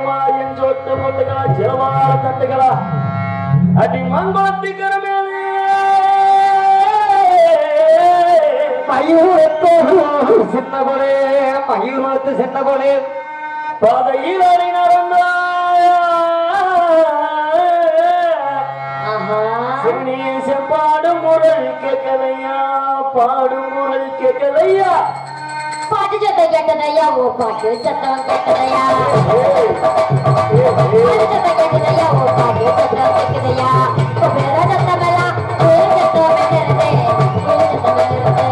சின்னம்மா என் சொட்டு பொட்டுகளா சிலவார தட்டுகளா அடி மங்குளத்திக்கிற மேலே மயூரத்தோடு சின்ன போலே மயூரத்து சின்ன போலே பாதையில் அடி நடந்தாயா பாடும் முரல் கேட்கலையா பாடும் முரல் கேட்கலையா பாட்டு சத்தம் கேட்டதையா ஓ பாட்டு சத்தம் கேட்டதையா சத்தம் கேட்டதையா ஓ பாட்டு சத்தம் கேட்டதையா வேற சத்தம் எல்லாம் ஒரு சத்தம் வெட்டறது ஒரு சத்தம் வெட்டறது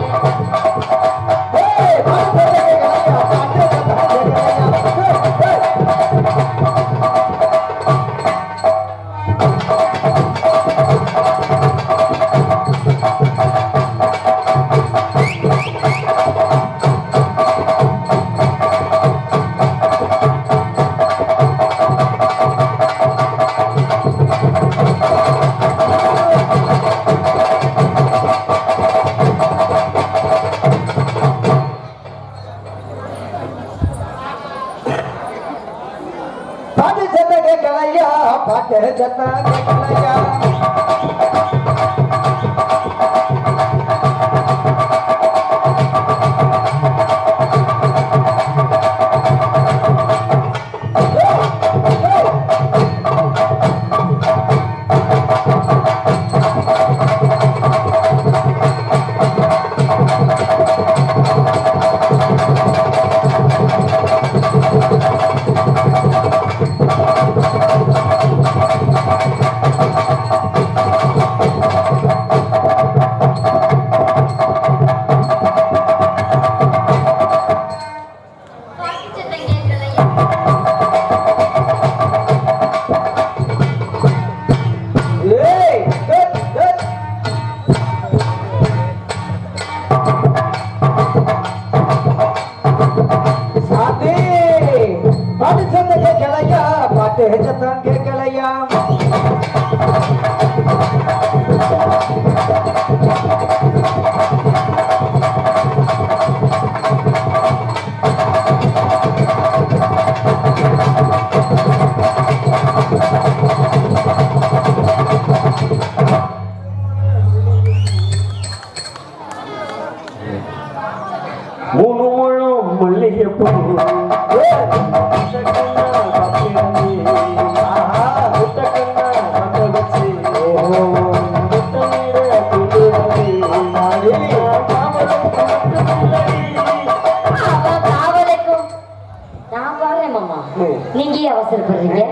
நீங்க அவசரப்படுறீங்க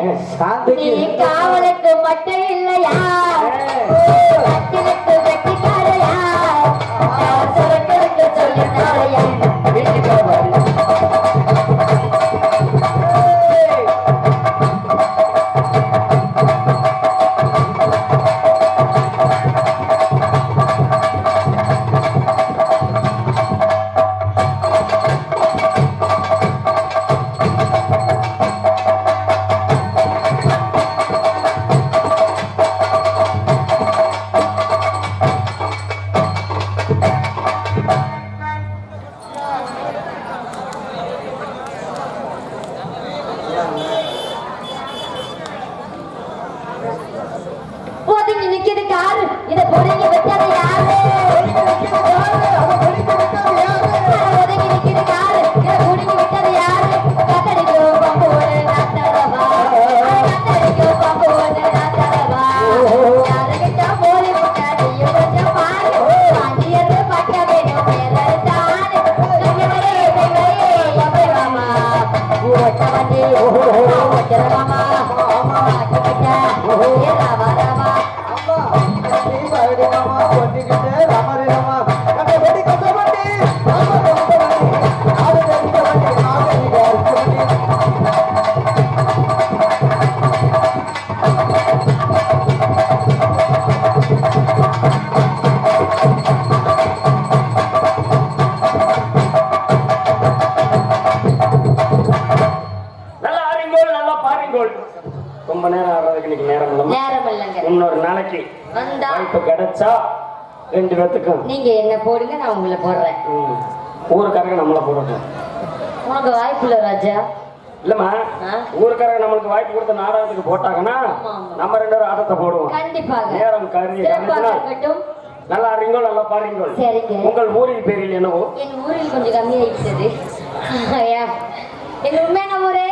காவலுக்கு மட்டும் இல்லையா வெட்டிக்காரையா சொல்லிட்டாரையா ரொம்ப நேரம் ஆடுறதுக்கு இன்னைக்கு நேரம் இல்லைங்க. இன்னொரு நாளைக்கு வாய்ப்பு கிடைச்சா ரெண்டு பேத்துக்கும் நீங்க என்ன போடுங்க, நான் உங்களை போடுறேன். ஊருக்காரங்க நம்மள போடுறோம். உனக்கு வாய்ப்பு இல்லை ராஜா. இல்லம்மா ஆ? ஊருக்காரங்க நம்மளுக்கு வாய்ப்பு கொடுத்த நாடகத்துக்கு போட்டாங்கன்னா ஆமா, ஆமா. நம்ம 2 பேரும் ஆட்டத்தை போடுவோம். கண்டிப்பாக நேரம் கருதி சிறப்பாக கருதினால் இருக்கட்டும். நல்லா அறிங்கோள் நல்லா பாருங்கள். சரிங்க. உங்கள் ஊரின் பேரில் என்னவோ? என் ஊரில் கொஞ்சம் கம்மியாயிடுச்சு. என் உண்மையான ஊரு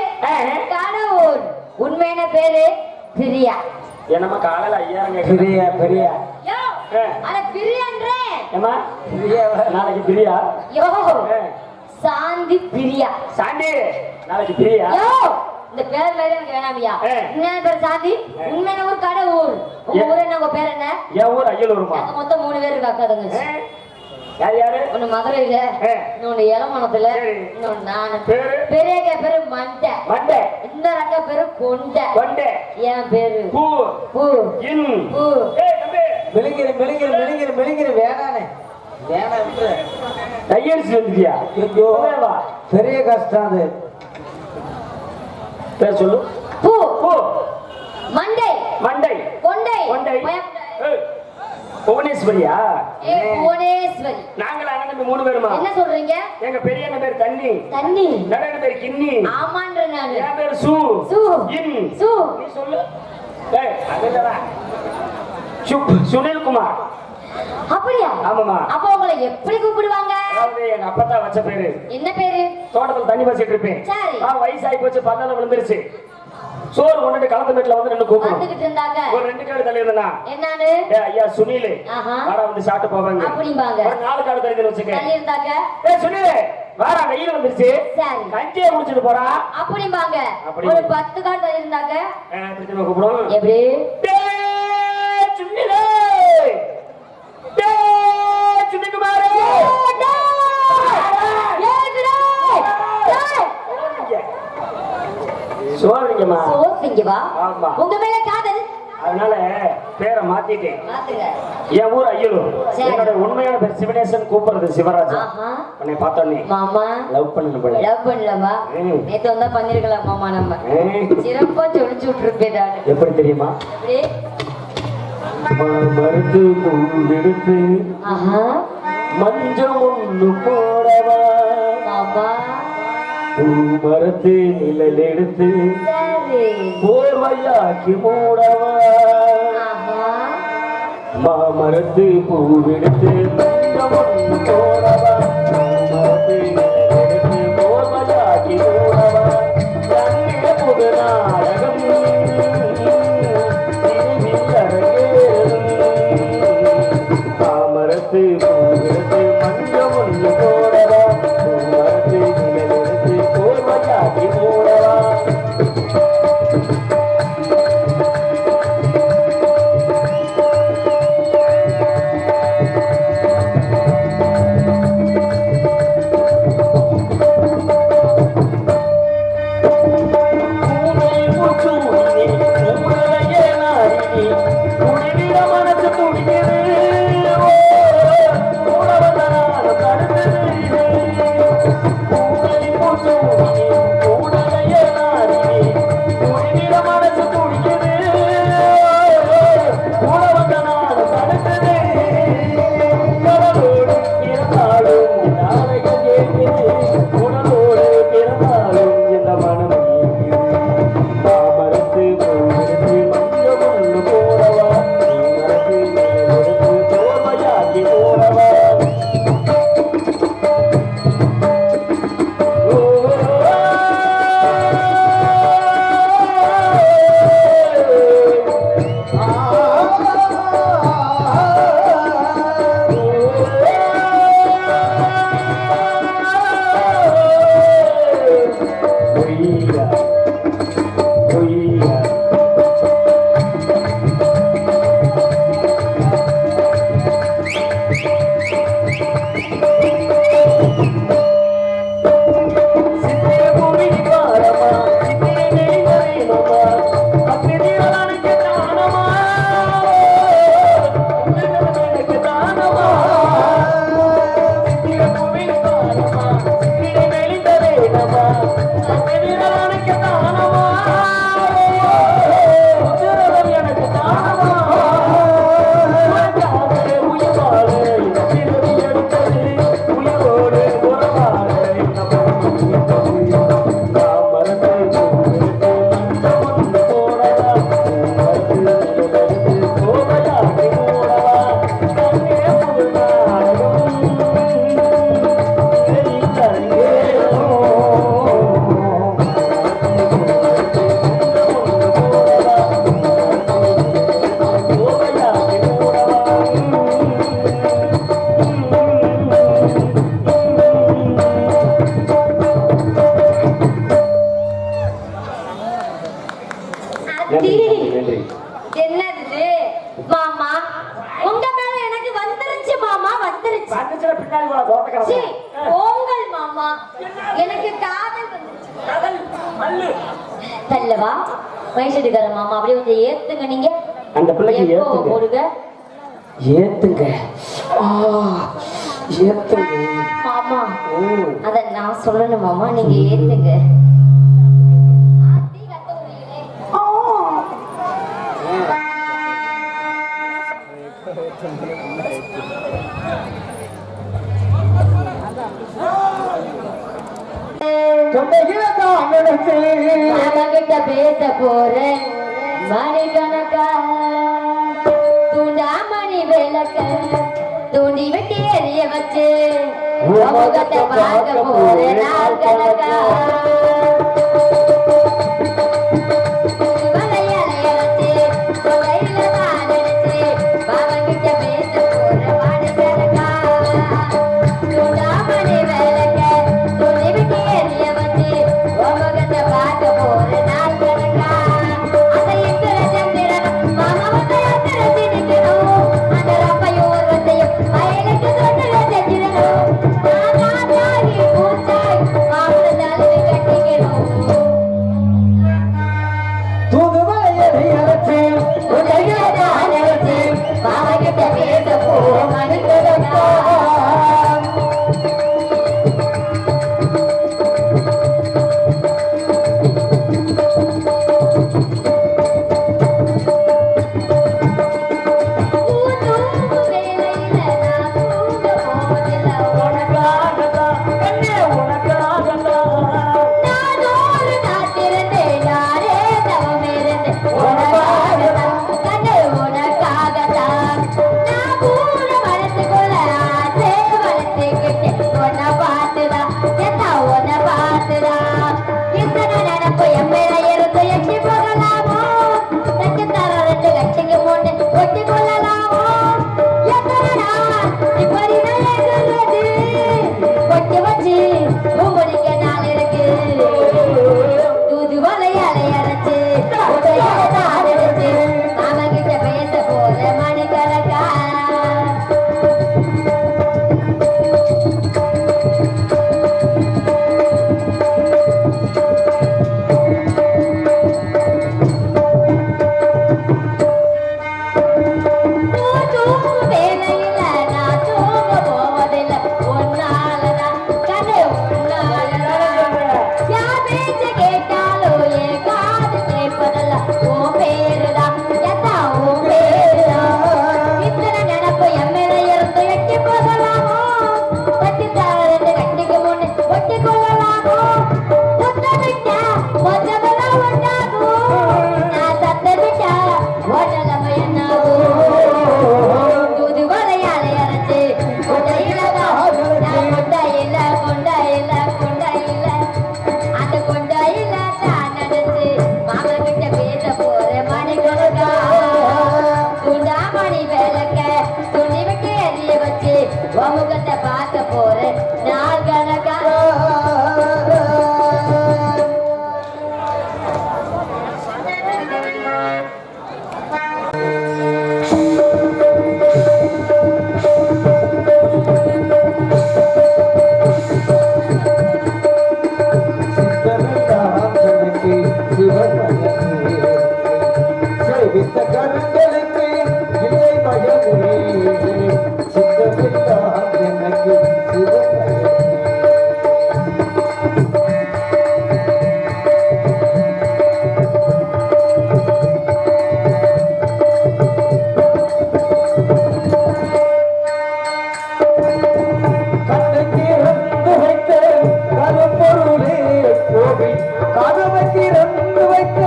கடவுர். உண்மையான பேரு பிரியா. என்னம்மா காலையில ஐயாங்க பிரியா பிரியா யோ, அட பிரியான்றேன். ஏமா பிரியா நாளைக்கு பிரியா? யோ, ஆ. சாந்தி பிரியா. சாண்டி நாளைக்கு பிரியா? யோ, இந்த பேர் மாதிரி எனக்கு வேணாமியா. ஆ. உண்மையான பேர் சாந்தி. உண்மையான ஊர் கடவுர். உங்க ஊர் என்ன? உங்க பேர் என்ன? என் ஊர் அய்யலூருமா. நாங்க மொத்தம் 3 பேர் இருக்கா அக்கா தங்கச்சி. யார் யாரு? ஒண்ணு மதுரையில, ஆ. இன்னொன்னு ஏலமணத்துல, சரி. இன்னொன்னு நானு. பேரு? பெரிய அக்கா பேரு மண்டை, மண்டை இன்னொரு அக்கா பேரு கொண்டை, கொண்டை என் பேரு பூ பூ இன் பூ. ஏய் தம்பி மெலிங்கிற வேணானே வேணாம் விட்டுரு. டையர்ஸ் வந்துட்டியா? ஐயோ வா பெரிய கஷ்டம் அது. பேர் சொல்லு. பூ பூ மண்டை மண்டை கொண்டை கொண்டை பயம். ஏய், புவனேஸ்வரியா? புவனேஸ்வரி. நாங்கள் அண்ணன் 3 பேருமா? என்ன சொல்றீங்க? எங்க பெரிய அண்ணன் பேர் தண்ணி, தண்ணி. நடுவண்ணன் பேர் கிண்ணி, ஆமான்ற நானு. என் பேர் சு சு இன். சு. நீ சொல்லு. ஏய் அதேடா. சுனில்குமார். அப்படியா? ஆமாமா. அப்ப உங்களை எப்படி கூப்பிடுவாங்க? அதாவது எங்க அப்பா தான் வச்ச பேரு. என்ன பேரு? தோட்டத்துல தண்ணி வச்சிட்டு இருப்பேன். சரி. வயசாகி போச்சு, பல்லால விழுந்துருச்சு. சோறு கொண்டுட்டு களத்து மேட்ல வந்து நின்னு கூப்பிடும். வந்துகிட்டு இருந்தாங்க. ஒரு 2 கால் தள்ளி இருந்தா என்னன்னு? ஐயா சுனில் ஆஹா. வாடா வந்து சாப்பிட்டு போவாங்க. அப்படிம்பாங்க. ஒரு 4 கால் தள்ளி வச்சுக்க. தள்ளி இருந்தாங்க. சுனில் வாடா வெயில் வந்துருச்சு, சரி. கஞ்சியை குடிச்சிட்டு போறா அப்படிம்பாங்க. அப்படி. ஒரு 10 கால் தள்ளி இருந்தாங்க. திருச்சி கூப்பிடும். எப்படி? டேய் சுனிலே, டேய் சுனிகுமாரே, சோறுங்கம்மா. சோத்திங்கவா? ஆமா. உங்க மேல காதல். அதனால பேரை மாத்திட்டேன். மாத்துங்க. என் ஊர் அய்யலூர். சரி. என்னோட உண்மையான பேர் சிவனேசன், கூப்பிடுறது சிவராஜா. ஆஹா. உன்னை பார்த்தோன்னே மாமா லவ் பண்ணணும் போல. லவ் பண்ணலாமா? ம். நேத்து வந்தா பண்ணிருக்கலாம் மாமா. நம்ம சிறப்பா சொல்லிச்சு விட்டுருப்பேன் நானு. எப்படி தெரியுமா? எப்படி? மறுத்து பூவெடுத்து ஆஹா. மஞ்சள் ஒண்ணு போடவா, மாமா பூ மரத்து நிழல் எடுத்து சரி. போர்வையாக்கி மூடவா, ஆஹா. மாமரத்து பூவெடுத்து மஞ்சள் ஒண்ணு போடவா, பூ மரத்து நிழல் எடுத்து போர்வையாக்கி மூடவா, கண்ணிட புது நாடகம் இனிவில் அரங்கேறும். மாமரத்து பூவெடுத்து மஞ்சள் ஒண்ணு போடவா, பூ மரத்து நிழல் எடுத்து போர்வையாக்கி மூடவா. பின்னாடி போல தோட்ட சீ, கிடக்கு போங்கள் மாமா. எனக்கு காதல் வந்துருச்சு. கடல் மல்லு தள்ளவா வயசுக்கார மாமா அப்படியே கொஞ்சம் ஏத்துங்க நீங்க. அந்த பிள்ளைக்கு எப்போ ஏத்துங்க போடுங்க ஏத்துங்க ஏத்துங்க மாமா. ம். அத நான் சொல்லணும் மாமா, நீங்க ஏத்துங்க. ஆத்தி கத்த முடியலே. சொந்தகிலதான் நினைச்சு மாமா கிட்ட பேச போறேன் மணிக்கணக்கா. தூண்டாமணி விளக்க தூண்டி விட்டு எரிய வச்சு முகத்தை பார்க்க போறேன் நாள் கணக்கா. வலையலைய வச்சு தொலைல தான் நினைச்சு மாமா கிட்ட பேச போறேன் மணிக்கணக்கா. தூண்டாமணி விளக்க தூண்டி விட்டு எரிய வச்சு முகத்தை பார்க்க போறேன் நாள் கணக்கா. அதை இருக்கிற சந்திரன் மாமா வந்து நிற்கணும். அந்த ரப்பையும் வந்தையும் வயலுக்கு தொண்டுல செஞ்சிடணும். நானாகி பூச்சாய் மாப்பிள்ளை தலைவி கட்டிக்கணும். தூதுவளையரை அரைச்சு உன்னையதான் நினைச்சு மாமா கிட்ட பேச போ மணிக்கணக்கா. தூங்கு வேளையில நான் தூங்க போவதில்லை உனக்காகத்தான் கண்ணே உனக்காகத்தான் நானோடு காத்திருந்தேன் நானே தவம் இருந்தேன் உனக்காகத்தான் கண்ணே உனக்காகத்தான். நான் கூட மனசுக்குள்ள ஆசை வளர்த்துக்கிட்டேன் உன்னை பார்த்துதான் எத்தா உன்னை பார்த்துதான். இத்தனை நினப்பு என் மேல இருந்து எட்டி போகலாமோ? நட்சத்திர ரெண்டு கட்டிக்கு முன்னே ஒட்டி கொள்ளலாமோ? எத்தனை நாள் இப்படி நான் எங்குறது? ஒட்டி வச்சு உங்களுக்கு நாள் இருக்கு. தூதுவளை அலையரைச்சு உடையாத அரைச்சு மாமா கிட்ட பேச போற மணிக்கணக்கா. தூங்கு வேளையில நான் தூங்க போவதில்லை உன்னாலதான் கண்ணு உன்னாலதான். யார் பேச்ச கேட்டாலும் என் காது கேட்பதல்ல உன் பேருதான் எத்தா உன் பேருதான். இத்தனை நினப்பு என் மேல இருந்து எட்டி போகலாமோ? கட்டித்தார ரெண்டு கட்டிக்கு முன்னே ஒட்டி கொள்ளலாமோ? முத்தமிட்டா மொத்தமெல்லாம் ஒன்றாகும். நான் சத்தமிட்டா ஓட்டலம என்னாகும். தூதுவளை அலையரைச்சு கொண்டையில தான் நான் கொண்டையில கொண்டையில கொண்டையில அந்த கொண்டையில தான் நடந்து மாமா கிட்ட பேச போறேன் மணிக்கணக்கா. துண்டாமணி விளக்க துணி விட்டு எரிய வச்சு உன் முகத்தை பார்க்க போறேன் நாள் கணக்கா. சித்தமெல்லாம் எனக்கு சிவமயமே. சேவித்த கண்களுக்கு இல்லை பயமே. சித்தமெல்லாம் எனக்கு சிவமயமே. கண்ணுக்கு இறந்து வைத்த கருப்பொருளே கோவில் கதவுக்கு இறந்து வைத்த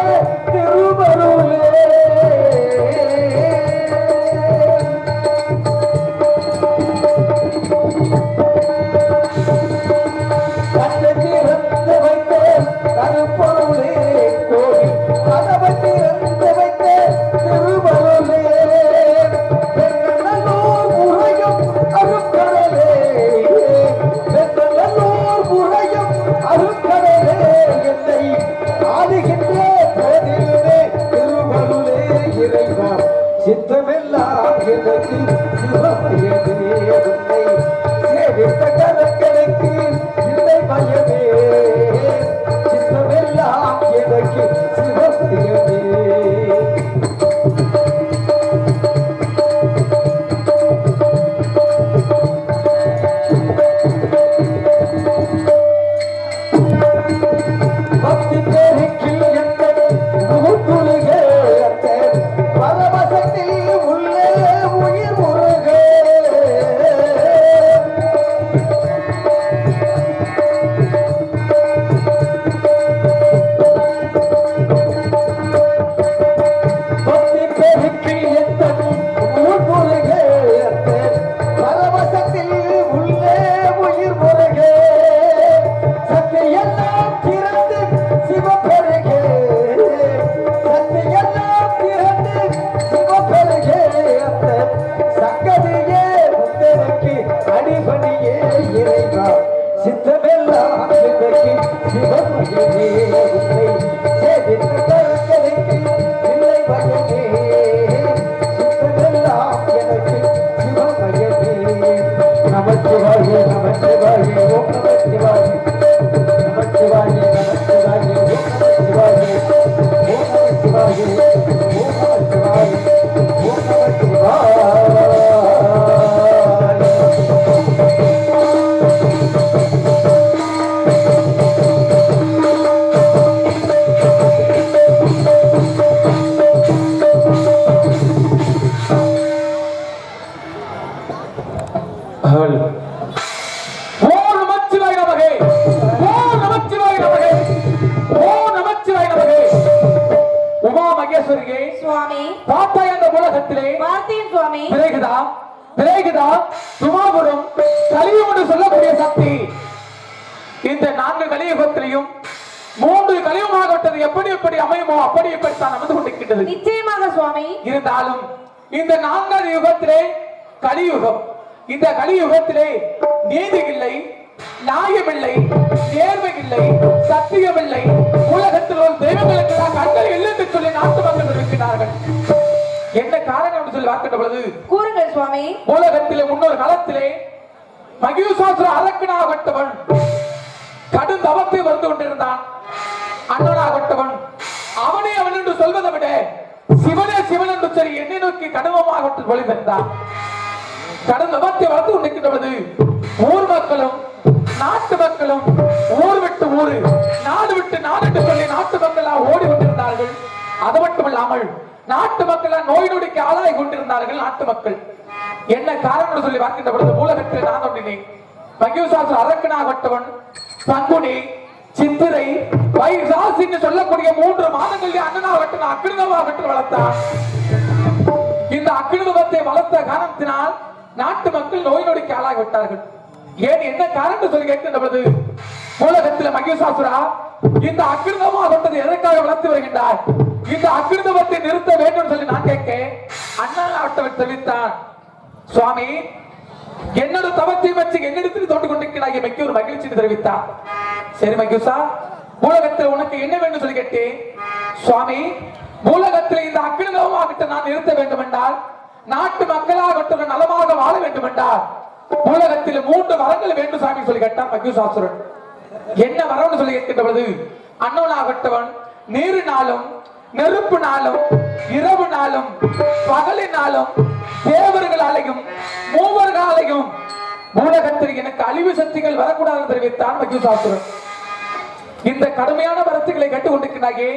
திருவருளே. சேவித்த கரங்களுக்கு இல்லை பயமே சித்தமெல்லாம் எனக்கு சிவப்பிரியமே பக்தி பேருக்கில் எந்த முகத்துலகே பரவசத்தில் உள்ளே உயிர் முருகே பக்தி பேருக்கில் எந்த முகத்துலகே பரவசத்தில் உள்ளே உயிர் முருகே சக்தியெல்லாம் திறந்து சிவபெருகே சக்தியெல்லாம் திறந்து சிவபெருகே சங்கதியே முந்தனுக்கு அடிபணியே இறைவா சித்தமெல்லாம் எனக்கு சிவமயமே உன்னை சேவித்த கருங்களுக்கு இல்லை பயமே சித்தமெல்லாம் எனக்கு சிவமயமே நமச்சிவாய நமச்சிவாய ஓம் நமச்சிவாய நமச்சிவாய நமச்சிவாய ஓம் நமச்சிவாய ஓம் நமச்சிவாய ஓம் நமச்சிவாய ஓம் நமச்சிவாய நமகே ஓம் நமச்சிவாய நமகே ஓம் நமச்சிவாய நமகே உமா மகேஸ்வரியே சுவாமி பார்த்தாய் அந்த உலகத்திலே பார்த்தேன் சுவாமி பிறகுதா துமாபுரம் கலியுகம் என்று சொல்லக்கூடிய சக்தி இந்த 4 கலியுகத்திலையும் 3 கலியுகமாகப்பட்டது எப்படி எப்படி அமையுமோ அப்படி எப்படித்தான் அமைந்து கொண்டிருக்கின்றது. நிச்சயமாக சுவாமி. இருந்தாலும் இந்த 4வது யுகத்திலே கலியுகம். இந்த கலியுகத்திலே நீதி இல்லை, நியாயமில்லை, நேர்மை இல்லை, சத்தியம் இல்லை. உலகத்தில் ஒரு தெய்வங்களுக்கு கண்கள் இல்லை என்று சொல்லி நாட்டு மக்கள் இருக்கிறார்கள். என்ன காரணம் என்று சொல்லி பார்க்கின்ற பொழுது கூறுங்கள் சுவாமி. உலகத்திலே முன்னொரு காலத்திலே மகிஷாசுர அரக்கனாகப்பட்டவன் கடும் தவத்தை வந்து கொண்டிருந்தான். அண்ணனாகப்பட்டவன் அவனே அவன் என்று சொல்வதை விட சிவனே சிவன் என்று சொல்லி என்னை நோக்கி கடுமமாக வழிபட்டான். கடும் தவத்தை வளர்த்து கொண்டிருக்கின்ற பொழுது ஊர் மக்களும் நாட்டு மக்களும் ஊர் விட்டு ஊரு நாடு விட்டு நாடு என்று சொல்லி நாட்டு மக்கள் ஓடி கொண்டிருந்தார்கள். அது மட்டுமல்லாமல் நாட்டு மக்கள் நோய் நொடிக்கு ஆளாகி கொண்டிருந்தார்கள். நாட்டு மக்கள் என்ன காரணம் சொல்லி பார்க்கின்ற பொழுது மூலகத்தில் நான் ஒன்றினேன். மகிஷாசுர அரக்கனாகப்பட்டவன் பங்குனி, சித்திரை, வைகாசி என்று சொல்லக்கூடிய 3 மாதங்களில் அண்ணனாகட்டும் அக்கிரமமாகட்டும் வளர்த்தான். இந்த அக்கிரமத்தை வளர்த்த காரணத்தினால் நாட்டு மக்கள் நோய் நொடிக்கு ஆளாகிவிட்டார்கள். ஏன் என்ன காரணம் சொல்லி கேட்கின்ற பொழுது மூலகத்தில் மகிஷாசுரா இந்த அக்கிரமமாகப்பட்டது எதற்காக வளர்த்து வருகின்றார்? இந்த அக்கிரமத்தை நிறுத்த வேண்டும் சொல்லி நான் கேட்க அண்ணனாகட்டவன் தெரிவித்தான். சுவாமி, என்னோட தவத்தை வச்சு என்னிடத்தில் தோண்டு கொண்டிருக்கிறாய் மிக்க ஒரு மகிழ்ச்சி தெரிவித்தார். சரி மகிஷா, மூலகத்தில் உனக்கு என்ன வேண்டும் சொல்லி கேட்டேன். சுவாமி, மூலகத்தில் இந்த அக்கிரமமாகட்ட நான் நிறுத்த வேண்டும் என்றால், நாட்டு மக்களாகட்டும் நலமாக வாழ வேண்டும் என்றால் மூலகத்தில் 3 வரங்கள் வேண்டும் சாமி சொல்லி கேட்டான் மகிஷாசுரன். என்ன வரம்னு சொல்லி கேட்கின்ற பொழுது அண்ணனாகட்டவன் நீரினாலும் நெருப்பினாலும் இரவுனாலும் பகலினாலும் தேவர்களாலையும் மூவர்களாலையும் மூலகத்தில் எனக்கு அழிவு சக்திகள் வரக்கூடாது தெரிவித்தான் மகிஷாசுரன். இந்த கடுமையான வரத்துக்களை கேட்டுக் கொண்டிருக்கிறாயே,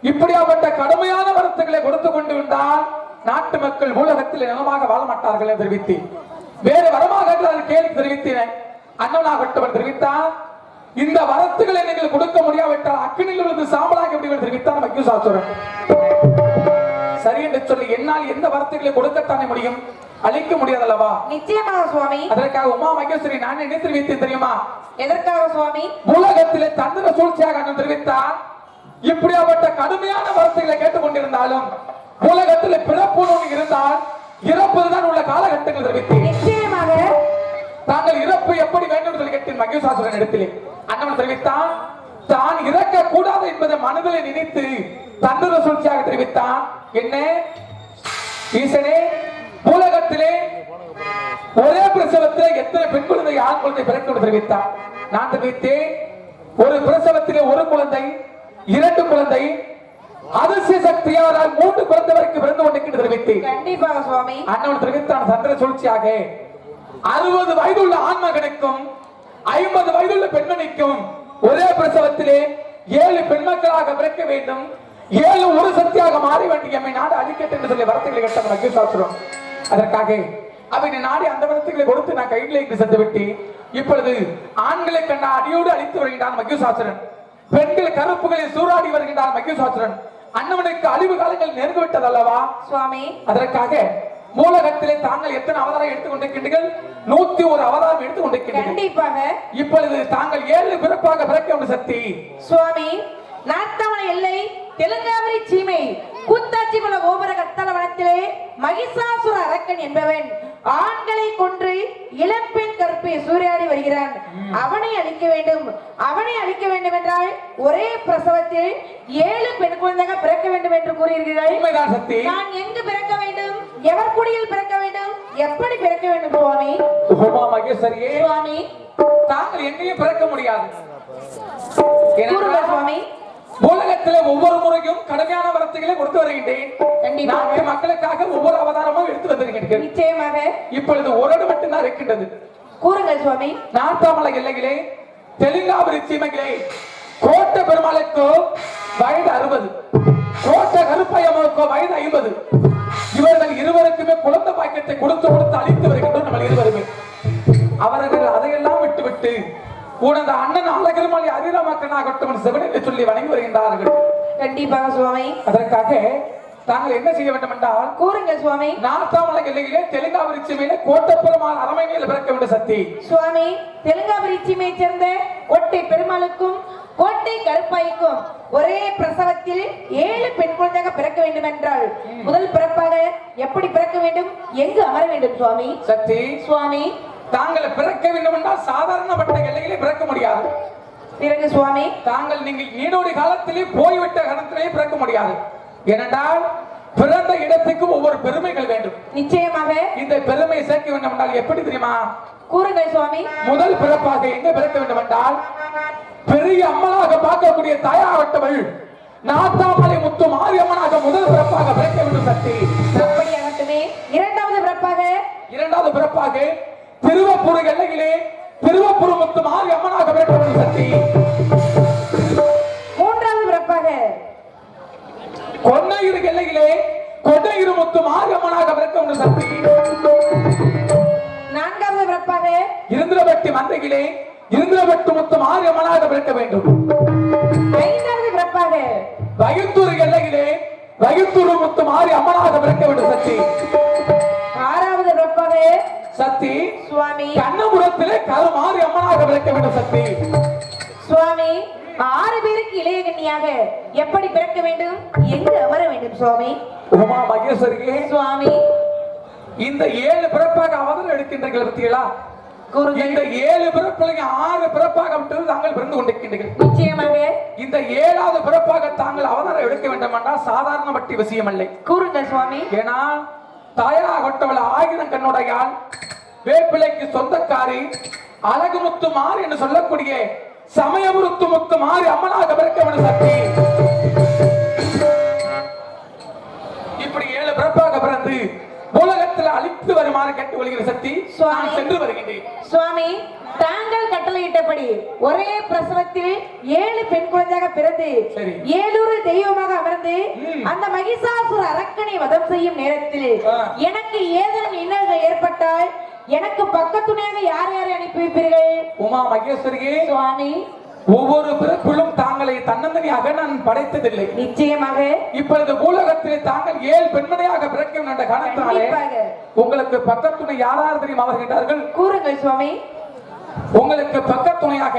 இப்படியாப்பட்ட கடுமையான வரத்துக்களை கொடுத்து கொண்டு வந்தால் நாட்டு மக்கள் மூலகத்தில் நலமாக வாழ மாட்டார்கள் என்று தெரிவித்தேன். வேறு வரமாக கேள்வி தெரிவித்தேன். அண்ணனாகட்டவன் தெரிவித்தான், இந்த வரத்துக்களை நீங்கள் கொடுக்க முடியாவிட்டால் அக்கினியில் விழுந்து சாம்பலாக எப்படி தெரிவித்தான் மகிஷாசுரன். சரி என்று சொல்லி என்னால் எந்த வரத்துக்களை கொடுக்கத்தானே முடியும், அழிக்க முடியாதல்லவா? நிச்சயமாக சுவாமி. அதற்காக உமா மகேஸ்வரி நான் என்ன தெரிவித்தேன் தெரியுமா? எதற்காக சுவாமி? உலகத்திலே தந்திர சூழ்ச்சியாக நான் தெரிவித்தார். இப்படியாப்பட்ட கடுமையான வரத்துக்களை கேட்டுக் கொண்டிருந்தாலும் உலகத்தில் பிறப்பு இருந்தால் இறப்பதுதான் உள்ள காலகட்டங்கள் தெரிவித்தேன். நிச்சயமாக தாங்கள் இறப்பு எப்படி வேண்டும் சொல்லி கேட்டேன் மகிஷாசுரன் இடத்திலே. அண்ணன் தெரிவித்தான், தான் இறக்க கூடாது என்பதை மனதில் நினைத்து தந்திர சூழ்ச்சியாக தெரிவித்தான். என்ன ஈசனே, உலகத்திலே ஒரே பிரசவத்தில் எத்தனை பெண் குழந்தை ஆண் குழந்தை பிறக்கும் தெரிவித்தார். நான் தெரிவித்தேன், ஒரு பிரசவத்திலே ஒரு குழந்தை, 2 குழந்தை, அதிர்ஷ்ட சக்தியால் 3 குழந்தை வரைக்கும் பிறந்து கொண்டிருக்கிறது தெரிவித்தேன். கண்டிப்பாக சுவாமி. அண்ணன் தெரிவித்தான் சந்திர சூழ்ச்சியாக 60 வயதுள்ள ஆண் மகனுக்கும் 50 வயதுள்ள பெண்மணிக்கும் ஒரே பிரசவத்திலே 7 பெண் மக்களாக பிறக்க வேண்டும், 7 ஒரு சக்தியாக மாற வேண்டிய எம்மை நாடு அழிக்கட்டு என்று சொல்லி வரத்துகளை கட்ட வைக்க சாஸ்திரம். அதற்காக அவை நாடி அந்த வரத்துகளை கொடுத்து நான் கைகளை சென்று விட்டு இப்பொழுது ஆண்களை கண்ட அடியோடு அழித்து வருகின்றான் மகிழ்சாசுரன். பெண்கள் கருப்புகளை சூறாடி வருகின்றான் மகிழ்சாசுரன். அண்ணவனுக்கு அழிவு காலங்கள் நெருங்கி விட்டது அல்லவா சுவாமி? அதற்காக மூலகத்திலே தாங்கள் எத்தனை அவதாரம் எடுத்துக் கொண்டிருக்கின்றீர்கள்? 101 அவதாரம் எடுத்துக் கொண்டிருக்கின்றீர்கள். கண்டிப்பாக. இப்பொழுது தாங்கள் 7 பிறப்பாக பிறக்க வேண்டும் சக்தி. சுவாமி, நாட்டவன எல்லை தெலுங்காவரி சீமை கூத்தாச்சிபுர கோபுர கத்தல வனத்திலே மகிஷாசுர அரக்கன் என்பவன் ஆண்களை கொன்று இளம்பெண் கற்பை சூறையாடி வருகிறான். அவனை அழிக்க வேண்டும். அவனை அழிக்க வேண்டும் என்றால் ஒரே பிரசவத்தில் 7 பெண் குழந்தைகள் பிறக்க வேண்டும் என்று கூறுகிறீர்கள். உண்மைதான் சக்தி. நான் எங்கு பிறக்க வேண்டும்? எவர் குடியில் பிறக்க வேண்டும்? எப்படி பிறக்க வேண்டும் சுவாமி? உமா மகேஸ்வரியே, சுவாமி, தாங்கள் எங்கேயும் பிறக்க முடியாது. கூறுங்கள் சுவாமி. உலகத்திலே ஒவ்வொரு முறையும் கடுமையான வரத்துகளை கொடுத்து வருகின்றேன். நாட்டு மக்களுக்காக ஒவ்வொரு அவதாரமும் எடுத்து வந்திருக்கிறேன். நிச்சயமாக. இப்பொழுது ஒரு மட்டும்தான் இருக்கின்றது. கூறுங்கள் சுவாமி. நாட்டாமலை எல்லைகளே, தெலுங்காவரி சீமைகளே, கோட்டை பெருமாளுக்கு வயது 60, கோட்டை கருப்பையம்மாவுக்கு வயது 50. இவர்கள் இருவருக்குமே குழந்தை பாக்கியத்தை கொடுத்து கொடுத்து அழித்து வருகின்றோம் நம்ம இருவருமே. அவர்கள் அதையெல்லாம் விட்டுவிட்டு உனது அண்ணன் அழகிருமலை அதிரமக்கனாகட்டும் சிவனை சொல்லி வணங்கி வருகின்றார்கள். கண்டிப்பாக சுவாமி. அதற்காக தாங்கள் என்ன செய்ய வேண்டும் என்றால் கூறுங்கள் சுவாமி. நார்த்தாமலை எல்லையிலே தெலுங்காவரி சீமையிலே கோட்டை பெருமாள் அரமையில் பிறக்க வேண்டும் சக்தி. சுவாமி, தெலுங்காவரி சீமையை சேர்ந்த கோட்டை பெருமாளுக்கும் கோட்டை கருப்பாய்க்கும் ஒரே பிரசவத்தில் 7 பெண் குழந்தைகள் பிறக்க வேண்டும் என்றால் முதல் பிறப்பாக எப்படி பிறக்க வேண்டும்? எங்கு அமர வேண்டும் சுவாமி? சக்தி. சுவாமி, தாங்கள் பிறக்க வேண்டும் என்றால் சாதாரணப்பட்ட எல்லையிலே பிறக்க முடியாது. பிறகு சுவாமி, தாங்கள் நீங்கள் நீடோடி காலத்திலே போய்விட்ட காலத்திலே பிறக்க முடியாது. ஏனென்றால் பிறந்த இடத்துக்கு ஒவ்வொரு பெருமைகள் வேண்டும். நிச்சயமாக. இந்த பெருமையை சேர்க்க வேண்டும் என்றால் எப்படி தெரியுமா? கூறுங்கள் சுவாமி. முதல் பிறப்பாக எங்க பிறக்க வேண்டும் என்றால் பெரிய அம்மனாக பார்க்கக்கூடிய தாயாகட்டவள் நாத்தாமலை முத்து மாரியம்மனாக முதல் பிறப்பாக பிறக்க வேண்டும் சக்தி. அப்படியாகட்டுமே. இரண்டாவது பிறப்பாக திருவப்பூர் எல்லையிலே திருவப்பூர் முத்து மாரியம்மனாக பிறக்க வேண்டும் சக்தி. மூன்றாவது பிறப்பாக கொன்னையூர் எல்லையிலே கொன்னையூர் முத்து மாரியம்மனாக பிறக்க வேண்டும் சக்தி. நான்காவது பிறப்பாக இருந்திரபட்டி மந்தையிலே இருந்திரபட்டு முத்து மாரியம்மனாக பிறக்க வேண்டும். ஐந்தாவது பிறப்பாக வயத்தூர் எல்லையிலே வயத்தூர் முத்து மாறி அம்மனாக பிறக்க வேண்டும் சக்தி. ஆறாவது பிறப்பாக சக்தி. சுவாமி, கண்ணபுரத்திலே கருமாறி அம்மனாக பிறக்க வேண்டும் சக்தி. சுவாமி, 6 பேருக்கு இளைய கன்னியாக எப்படி பிறக்க வேண்டும்? எங்கு அமர வேண்டும் சுவாமி? உமா மகேஸ்வரியே, சுவாமி, இந்த 7 பிறப்பாக அவதாரம் எடுக்கின்றீர்கள் பத்தியலா? இந்த 7 பிறப்பில் 6 பிறப்பாக விட்டு தாங்கள் பிறந்து கொண்டிருக்கின்றீர்கள். நிச்சயமாக. இந்த 7வது பிறப்பாக தாங்கள் அவதாரம் எடுக்க வேண்டும் என்றால் சாதாரண பட்டி விஷயம் இல்லை. கூறுங்கள் சுவாமி. ஏன்னா தாயாகட்டவள் 1000 கண்ணுடையாள், வேப்பிலைக்கு சொந்தக்காரி, அழகுமுத்து மாறி என்று சொல்லக்கூடிய சமயமுருத்து முத்து மாறி அம்மனாக பிறக்க வேண்டும் சக்தி. இப்படி 7 பிறப்பாக பிறந்து உலகத்தில் அழித்து வருமாறு கேட்டு வருகிற சக்தி. நான் சென்று வருகின்றேன். சுவாமி, தாங்கள் கட்டளையிட்டபடி ஒரே பிரசவத்தில் 7 பெண் குழந்தையாக பிறந்து 7 தெய்வமாக அமர்ந்து அந்த மகிஷாசுர அரக்கனை வதம் செய்யும் நேரத்தில் எனக்கு ஏதேனும் இன்னல்கள் ஏற்பட்டால் எனக்கு பக்கத்துணையாக யார் யாரை அனுப்பி வைப்பீர்கள்? உமா மகேஸ்வரியே, சுவாமி, ஒவ்வொரு பிறப்பிலும் தாங்களை தன்னந்தனியாக நான் படைத்ததில்லை. நிச்சயமாக. இப்பொழுது பூலகத்தில் தாங்கள் 7 பெண்மணியாக பிறக்கும் என்ற காரணத்தினாலே உங்களுக்கு பக்கத்துணை யாரார் தெரியும் அவர்கின்றார்கள்? கூறுங்கள் சுவாமி. உங்களுக்கு பக்கத்துணையாக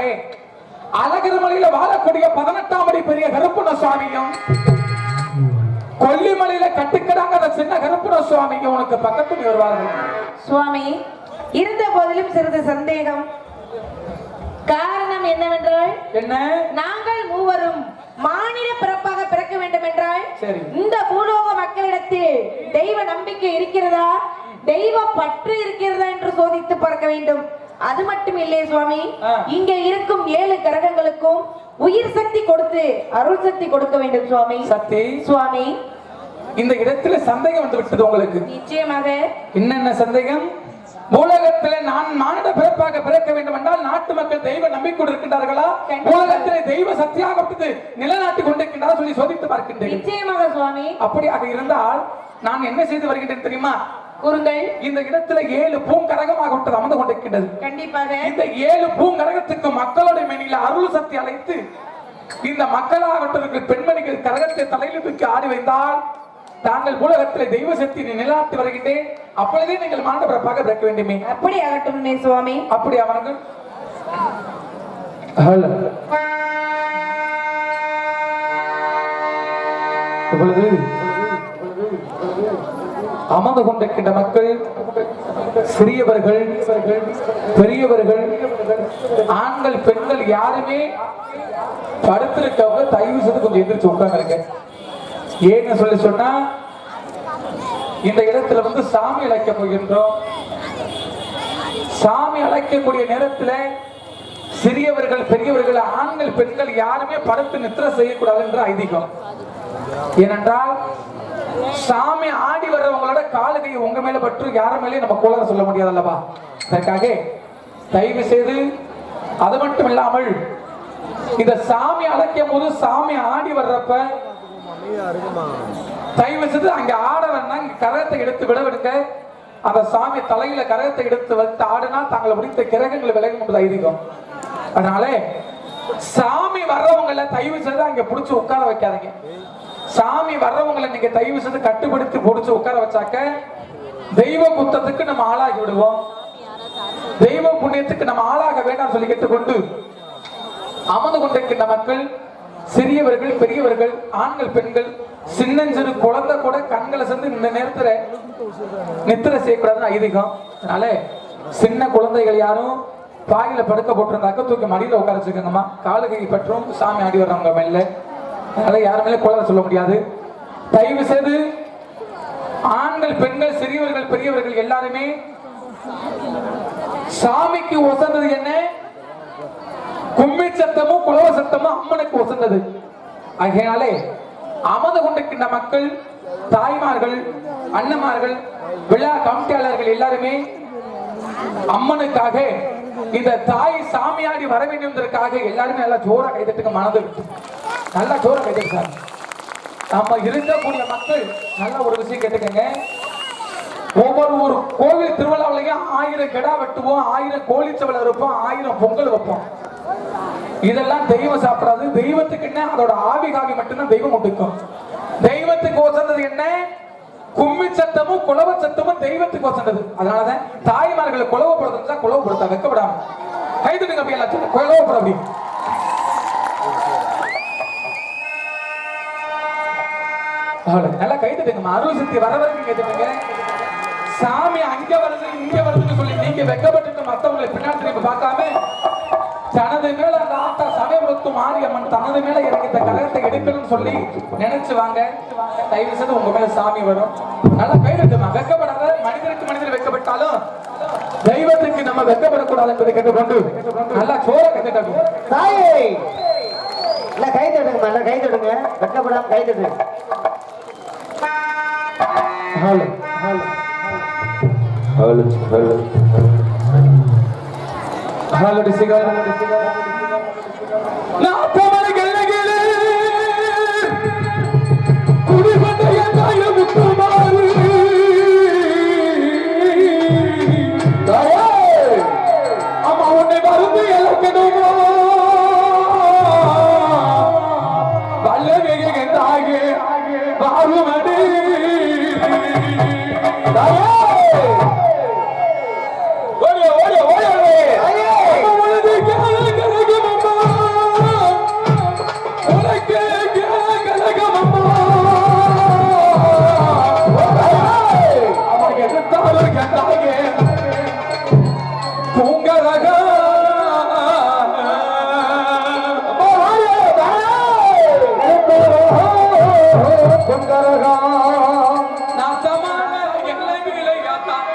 அழகிரிமலையில வாழக்கூடிய 18ஆம் அடி பெரிய கருப்பண சுவாமியும் கொல்லிமலையில கட்டுக்கடாங்க சின்ன கருப்பண சுவாமியும் உனக்கு பக்கத்துணை வருவார்கள். சுவாமி, இருந்த போதிலும் சிறிது சந்தேகம். காரணம் என்னவென்றால் என்ன? நாங்கள் மூவரும் மாநில பிறப்பாக பிறக்க வேண்டும் என்றால் இந்த பூலோக மக்களிடத்தில் தெய்வ நம்பிக்கை இருக்கிறதா? தெய்வ பற்று இருக்கிறதா என்று சோதித்து பார்க்க வேண்டும். அது மட்டும் இல்லையே சுவாமி, இங்கே இருக்கும் 7 கிரகங்களுக்கும் உயிர் சக்தி கொடுத்து அருள் சக்தி கொடுக்க வேண்டும் சுவாமி. சக்தி சுவாமி, இந்த இடத்துல சந்தேகம் வந்து விட்டது உங்களுக்கு. நிச்சயமாக. என்னென்ன சந்தேகம்? உலகத்திலே நான் மானிட பிறப்பாக பிறக்க வேண்டும் என்றால் நாட்டு மக்கள் தெய்வ நம்பிக்கை இருக்கின்றார்களா, உலகத்திலே தெய்வ சக்தியாக நிலைநாட்டி கொண்டிருக்கின்றதா சொல்லி சோதித்து பார்க்கின்றேன். நிச்சயமாக சுவாமி. அப்படியாக இருந்தால் நான் என்ன செய்து வருகின்றேன் தெரியுமா? கூறுங்கள். இந்த இடத்துல 7 பூங்கரகமாக அமர்ந்து கொண்டிருக்கின்றது. கண்டிப்பாக இந்த 7 பூங்கரகத்துக்கு மக்களுடைய மேனில அருள் சக்தி அழைத்து இந்த மக்களாகட்டும் பெண்மணிகள் கரகத்தை தலையில் தூக்கி ஆடி வைத்தால் தாங்கள் உலகத்தில் தெய்வ சக்தி நிலைநாட்டி வருகின்றேன். அப்பொழுதே நீங்கள் மாண்ட பிறப்பாக பிறக்க வேண்டுமே. அப்படி ஆகட்டும் சுவாமி. அப்படி அவர்கள் அமர்ந்து கொண்டிருக்கின்ற மக்கள் சிறியவர்கள் பெரியவர்கள் ஆண்கள் பெண்கள் யாருமே படுத்திருக்கவங்க தயவு செய்து கொஞ்சம் எந்திரிச்சு உட்கார்ந்துருங்க. ஏன்னு சொல்லி சொன்னா இந்த இடத்துல வந்து சாமி அழைக்க போகின்றோம். சாமி அழைக்கக்கூடிய நேரத்தில் சிறியவர்கள் பெரியவர்கள் ஆண்கள் பெண்கள் யாருமே படுத்து நித்திரை செய்யக்கூடாது என்ற ஐதீகம். ஏனென்றால் சாமி ஆடி வர்றவங்களோட காலுகை உங்க மேல பற்று யார மேலே நம்ம கோளாறு சொல்ல முடியாது அல்லவா? அதற்காக தயவு செய்து அது மட்டும் இல்லாமல் இந்த சாமி அழைக்கும் போது சாமி ஆடி வர்றப்ப தயவு செய்து அங்க ஆட வேணா கரகத்தை எடுத்து விடவிடுங்க. அந்த சாமி தலையில கரகத்தை எடுத்து வந்து ஆடுனா தாங்களை முடித்த கிரகங்களை விலகும் என்பது ஐதீகம். அதனால சாமி வர்றவங்களை தயவு செய்து அங்க புடிச்சு உட்கார வைக்காதீங்க. சாமி வர்றவங்களை நீங்க தயவு செய்து கட்டுப்படுத்தி புடிச்சு உட்கார வச்சாக்க தெய்வ குத்தத்துக்கு நம்ம ஆளாகி விடுவோம். தெய்வ புண்ணியத்துக்கு நம்ம ஆளாக வேண்டாம் சொல்லி கேட்டுக்கொண்டு அமர்ந்து கொண்டிருக்கின்ற மக்கள் சிறியவர்கள் பெரியவர்கள் ஆண்கள் பெண்கள் சின்னஞ்சிறு குழந்தை கூட கண்களை சேர்ந்து இந்த நேரத்துல நித்திரை செய்யக்கூடாதுன்னு ஐதீகம். அதனால சின்ன குழந்தைகள் யாரும் பாயில படுக்க போட்டிருந்தாக்க தூக்கி மடியில உட்கார வச்சுக்கோங்கம்மா. காலுகை பற்றும் சாமி ஆடி வர்றவங்க மேல, அதனால யாரு மேல குழந்தை சொல்ல முடியாது. தயவு செய்து ஆண்கள் பெண்கள் சிறியவர்கள் பெரியவர்கள் எல்லாருமே சாமிக்கு ஒசந்தது என்ன? கும்மி சத்தமும் குலவ சத்தமும் அம்மனுக்கு ஒசந்தது. ஆகையினாலே அமர்ந்து கொண்டிருக்கின்ற மக்கள் தாய்மார்கள் அண்ணமார்கள் விழா கமிட்டியாளர்கள் எல்லாருமே அம்மனுக்காக இந்த தாய் சாமியாடி வர வேண்டும் என்பதற்காக எல்லாருமே நல்லா ஜோரா கைதட்டுக்கு மனது நல்லா ஜோரா கைதட்டுறாங்க. நம்ம இருக்கக்கூடிய மக்கள் நல்ல ஒரு விஷயம் கேட்டுக்கங்க. ஒவ்வொரு கோவில் திருவிழாவிலையும் 1000 கிடா வெட்டுவோம், 1000 கோழிச்சவளை இருப்போம், 1000 பொங்கல் வைப்போம். இதெல்லாம் தெய்வம் சாப்பிடாது. தெய்வத்துக்கு என்ன? அதோட ஆவிகாவி மட்டும்தான் தெய்வம் ஒட்டுக்கும். தெய்வத்துக்கு வசந்தது என்ன? கும்மி சத்தமும் குலவ சத்தமும் தெய்வத்துக்கு வசந்தது. அதனாலதான் தாய்மார்களை குலவப்படுத்தா குலவப்படுத்தா வைக்கப்படாம கைதுங்க. அப்படி எல்லாம் குலவப்பட அப்படி நல்லா கைதுங்க. அருள் சக்தி வர வரைக்கும் கைதுங்க. சாமி அங்க வருது இங்க வருதுன்னு சொல்லி நீங்க வெக்கப்பட்டு மத்தவங்களை பின்னாடி திரும்பி பார்க்காம தனது மேல அந்த ஆத்தா சமயபுரத்து மாரியம்மன் தனது மேல எனக்கு இந்த கலகத்தை எடுக்கணும்னு சொல்லி நினைச்சு வாங்க. தயவு செய்து உங்க மேல சாமி வரும். நல்லா கைதுமா. வெக்கப்படாத. மனிதனுக்கு மனிதர் வெக்கப்பட்டாலும் தெய்வத்துக்கு நம்ம வெக்கப்படக்கூடாது என்பதை கேட்டுக்கொண்டு நல்லா சோற கைதட்டு. தாயே இல்ல கைதட்டுங்க, நல்லா கைதட்டுங்க, வெக்கப்படாம கைதட்டு. Hello hello hello hello hello டிசிகர் நான் போமலை கல்லகிலே குடிபந்தைய தாய முத்துமாறு தாயே அம்மா உன்னை மருந்து இழக்கணுமோ வல்லவேக தாயே பாருமடி தாயே நாசமான எல்லை நிலையாத்தான்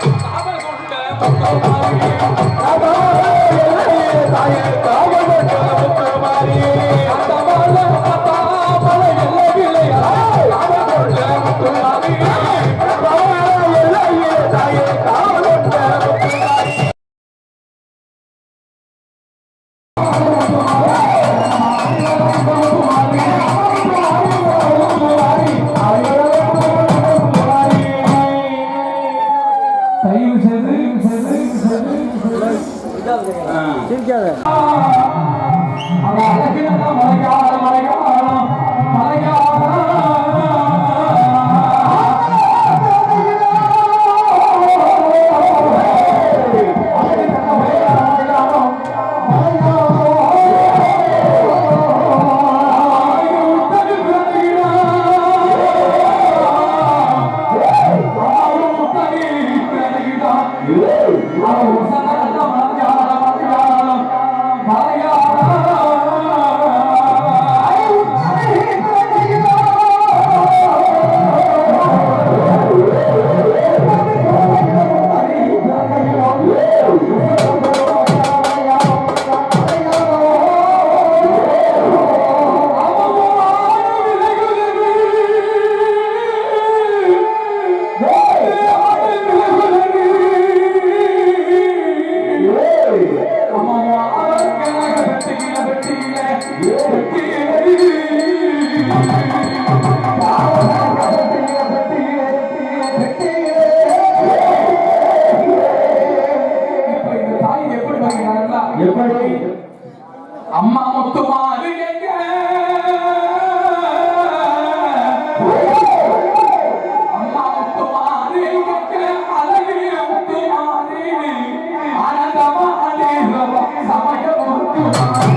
அம்மா முத்துமாறு எங்க அம்மா முத்துமாறு எங்க அழகு முத்துமாறு ஆனந்தமாறு சமய முத்துமாறு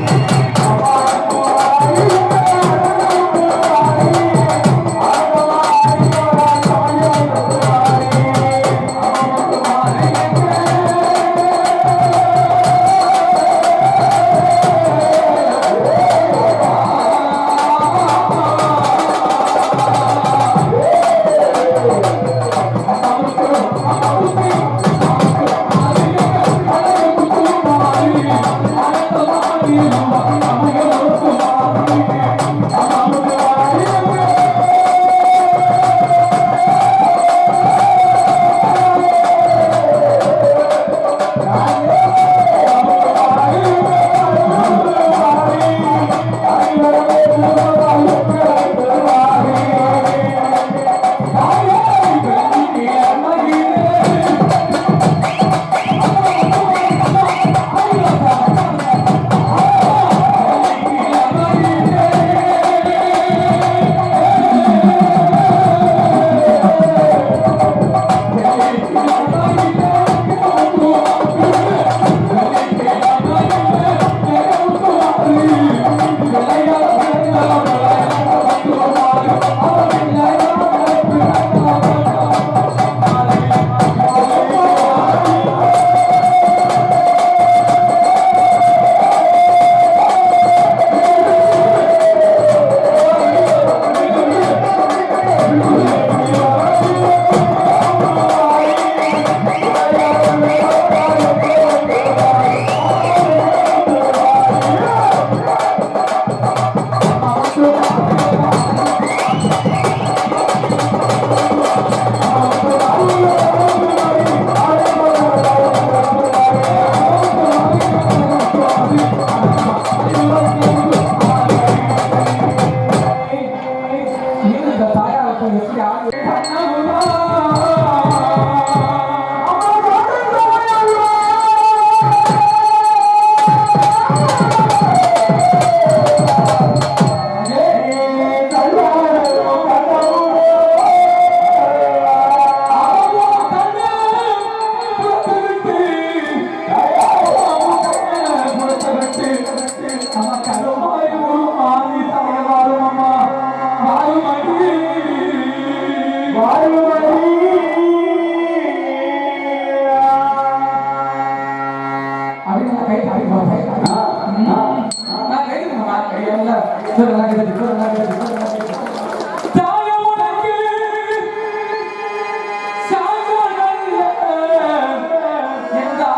எங்க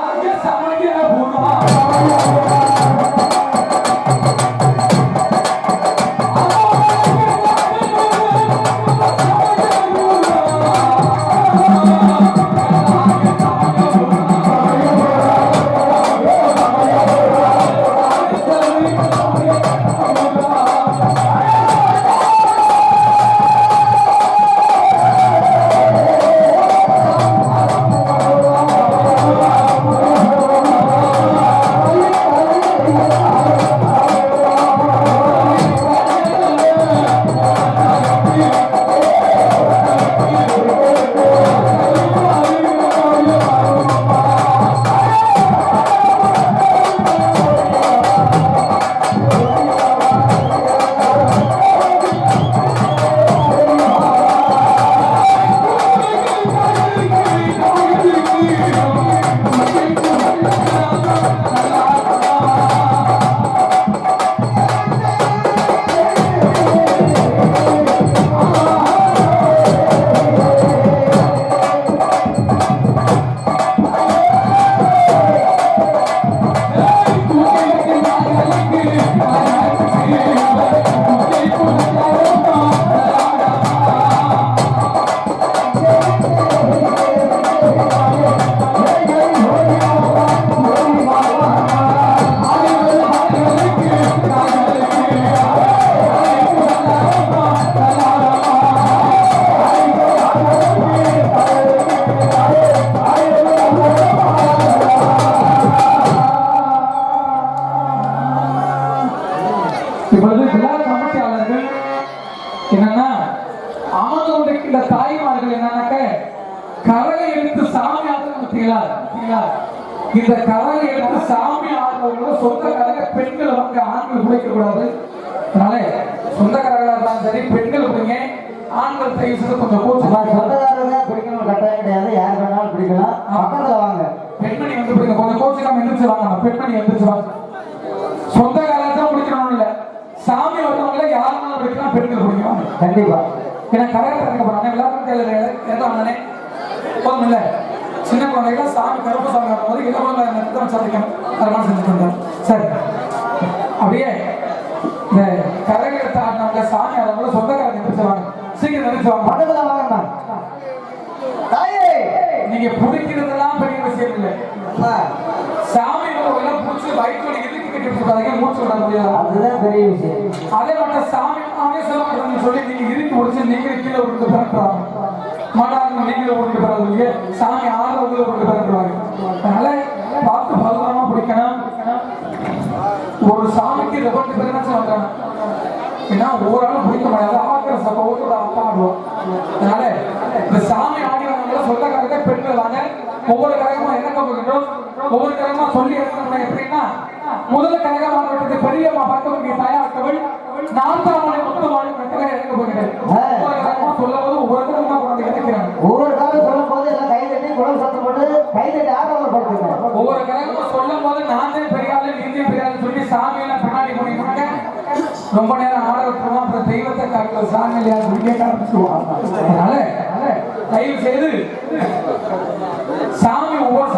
இப்பொழுது விழா கமிட்டியாளர்கள் என்னன்னா அமர்ந்து கொண்டிருக்கின்ற தாய்மார்கள் என்னன்னாக்க கரலை எடுத்து சாமி ஆடுறீங்களா இந்த கரலை எடுத்து சாமி ஆடுறவங்க சொந்த கரக பெண்கள் வந்து ஆண்கள் குடிக்க கூடாது. அதனால சொந்த கரகா இருந்தாலும் சரி பெண்கள் குடிங்க, ஆண்கள் தயவு செய்து கொஞ்சம் சொந்தக்காரங்க பிடிக்கணும் கட்டாயம் கிடையாது, யார் வேணாலும் பிடிக்கலாம். பக்கத்துல வாங்க, பெண்மணி வந்து பிடிங்க, கொஞ்சம் கோச்சுக்காம எந்திரிச்சு வாங்க. பெண்மணி எந்திரிச்சு வாங்க. சொந்த கரகத்தான் பிடிக்கணும் இல்ல, சாமி வரவங்கள யாருனாலும் பிடிக்கலாம், பெண்கள் பிடிக்கலாம் கண்டிப்பா. ஏன்னா கரகத்தை இருக்க போறாங்க எல்லாருக்கும் தேவை போதும் இல்ல. சின்ன குழந்தைகள் சாமி கருப்பு சாமி வரும்போது இதை குழந்தை சாதிக்கணும், அதெல்லாம் செஞ்சுட்டு வந்தோம். சரி, அப்படியே இந்த கரகத்தை ஆடினவங்க சாமி ஆடுறவங்க சொந்த கரகம் எந்திரிச்சுவாங்க, சீக்கிரம் எந்திரிச்சுவாங்க. பக்கத்துல வாங்க. தாயே, நீங்க பிடிக்கிறதெல்லாம் பெரிய விஷயம் இல்லை. சாமி எல்லாம் பிடிச்சி வயிற்று எதுக்கு கட்டி வச்சிருக்காங்க, மூச்சு விட முடியாது, அதுதான் பெரிய விஷயம். அதே மட்டும் சாமி சொல்ல மாட்டேன்னு சொல்லி நீங்க இறுக்கி முடிச்சு நீங்க கீழே விட்டு பிறக்கிறாங்க மாட்டாங்க, நீங்களே விட்டு பிறகு சாமி ஆறுல விட்டு பிறக்கிறாங்க. அதனால பார்த்து பலமா பிடிக்கணும். ஒரு சாமிக்கு ரெபட்டு பேர் வந்தாங்க, ஏன்னா ஒவ்வொரு ஆளும் பிடிக்க முடியாது, ஆக்கிற சப்போட அப்பா ஆடுவோம். அதனால இந்த சாமி ஆடி வந்தவங்க சொந்த கரகத்தை பெண்கள் வாங்க. ஒவ்வொரு கரகமா என்ன போகின்றோம், ஒவ்வொரு கரகமா சொல்லி எடுக்கணும். எப்படின்னா முதல் கரகம் ஆடுறது பெரியம்மா பார்க்க தாயாட்டவள் நான்காமலை முத்துமாடி மெத்தகை இறக்க போகிறேன். ஒவ்வொரு கரகமா சொல்லும் போது ஒவ்வொரு கரகமா கொண்டு இறக்கிறாங்க. ஒவ்வொரு காலம் சொல்லும் போது எல்லாம் கை தட்டி குடம் சத்தம் போட்டு கை தட்டி ஆடவர் படுத்துங்க. ஒவ்வொரு கரகமா சொல்லும் போது நான் தான் பெரிய ஆளு, நீந்தே பெரிய ஆளு சொல்லி சாமியெல்லாம் பின்னாடி போனீங்க ரொம்ப நேரம் ஆட விட்டுருவோம். அப்புறம் தெய்வத்தை காட்டுற சாமி இல்லையா சொல்லி ஆரம்பிச்சுருவோம். அதனால தயவு செய்து சாமி ஒவ்வொரு